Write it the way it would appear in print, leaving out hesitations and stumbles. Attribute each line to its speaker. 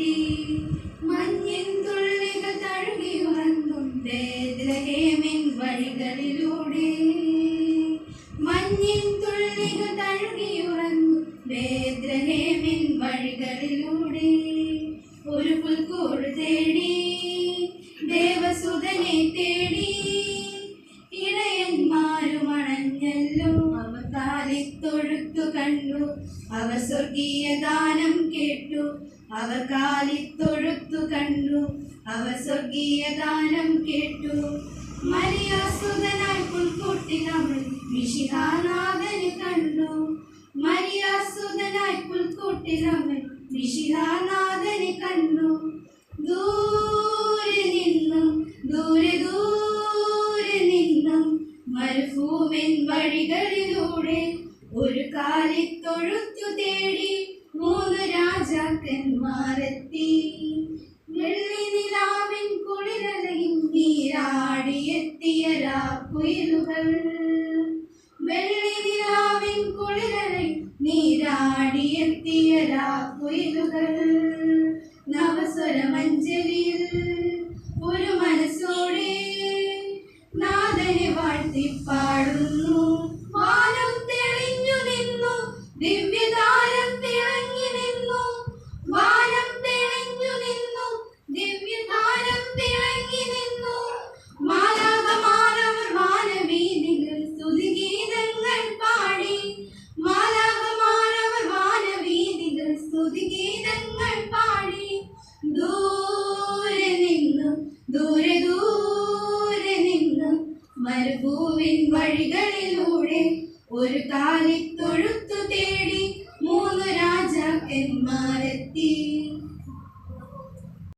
Speaker 1: മാറെത്തി. മഞ്ഞിൻ തുള്ളികൾ തഴുകിയുറങ്ങും ബേത്ലഹേമിൻ വഴികളിലൂടെ. മഞ്ഞിൻ തുള്ളികൾ തഴുകിയുറങ്ങും ബേത്ലഹേമിൻ വഴികളിലൂടെ. ഒരു പുൽക്കൂട് തേടി ദേവസുതനെ തേടി ഇടയന്മാരും അണഞ്ഞല്ലോ. അവർ കാലിത്തൊഴുത്തു കണ്ടു, അവർ സ്വർഗീയ ഗാനം കേട്ടു. അവർ കാലിത്തൊഴുത്തു കണ്ടു, അവർ സ്വർഗീയ ഗാനം കേട്ടു. മരിയാസുതനായി പുൽക്കൂട്ടിലവൾ മിശിഹാനാഥനെ കണ്ടു. മരിയാസുതനായി പുൽക്കൂട്ടിലവൾ മിശിഹാനാഥനെ കണ്ടു. ദൂരെ നിന്നും ദൂരെ ദൂരെ നിന്നും മരുഭൂമിൻ വഴികളിലൂടെ ഒരു കാലിത്തൊഴുത്തു തേടി 3 രാജാക്കന്മാരെത്തി. വെള്ളി നിലാവിൻ കുളിരലയും നീരാടിയെത്തിയ രാക്കുയിലുകൾ. വെള്ളി നിലാവിൻ കുളിരലയും നീരാടിയെത്തിയ രാക്കുയിലുകൾ. നവസ്വരമഞ്ജലിയിൽ ഒരു മനസ്സോടെ നാഥനെ വാഴ്ത്തിപ്പാടുന്നു. വാനം തെളിഞ്ഞു നിന്നു, ദിവ്യതാരം തിളങ്ങി നിന്നു. വാനം തെളിഞ്ഞു നിന്നു, ദിവ്യതാരം തിളങ്ങി നിന്നു. മാലാഖമാരവർ വാനവീഥികൾ സ്തുതിഗീതങ്ങൾ പാടി. മാലാഖമാരവർ വാനവീഥികൾ സ്തുതിഗീതങ്ങൾ പാടി. ദൂരെ നിന്നും ദൂരെ ദൂരെ നിന്നും മരുഭൂവിൻ വഴികളിലൂടെ ഒരു കാലിത്തൊഴുത്തു തേടി 3 രാജാക്കന്മാരെത്തി.